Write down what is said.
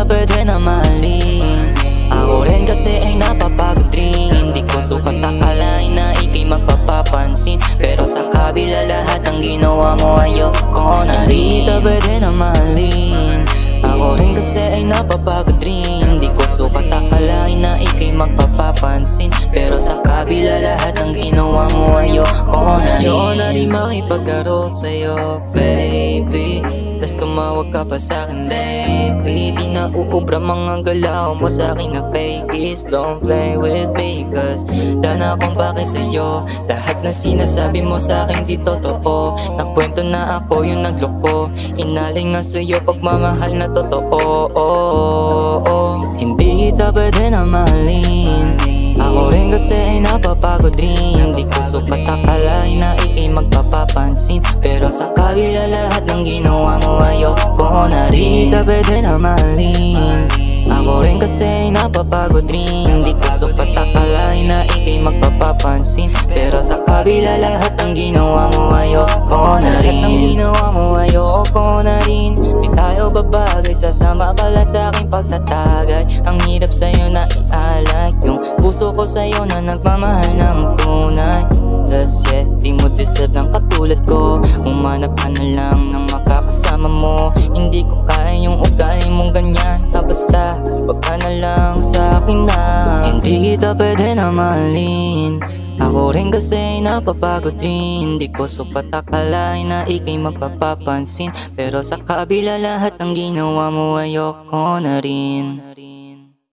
kita pwede na mahalin. Ako rin kasi ay napapagod rin. Di ko sukat akalain na ika'y magpapapansin, pero sa kabila lahat ng ginawa mo ayoko na rin. Hindi kita pwede na mahalin. Ako rin kasi ay napapagod rin. Di ko sukat akalain na ika'y magpapapansin, pero sa kabila lahat ng ginawa mo ayoko na rin. Ayoko na rin makipaglaro sa'yo, baby. Tas tumawag ka pa sa'kin lately. Di na uubra mga galaw mo sa'kin na fakies. Don't play with me, cause wala na akong pake sa'yo. Lahat na sinasabi mo sa'kin di totoo. Nagkwento na ako yung nagloko. Inaling nga sa'yo pagmamahal na totoo. Hindi kita pwede na mahalin. Ako rin kasi ay napapagod rin. Di ko sukat akalain na ika'y magpapapansin, pero sa kabila lahat ng ginawa mo ayoko na rin. Di ka pwede na mahalin. Ako rin kasi ay napapagod rin. Di ko sukat akalain na ika'y magpapapansin, pero sa kabila lahat ng ginawa mo ayoko na rin. Sa lahat ng ginawa mo ayoko na rin. Di tayo babagay, sasama ka lang sa'king pagtatagay. Ang hirap sa'yo na ialay yung puso ko sa'yo na nagmamahal ng tunay. Tas yeah, di mo deserve ng katulad ko. Umanap ka na lang ng makakasama mo. Hindi ko kaya yung ugali mong ganyan. Basta wag ka na lang sa'kin na. Hindi kita pwede na mahalin. Ako rin kasi napapagod rin. Di ko sukat akalain na ika'y magpapapansin, pero sa kabila lahat ng ginawa mo ayoko na rin.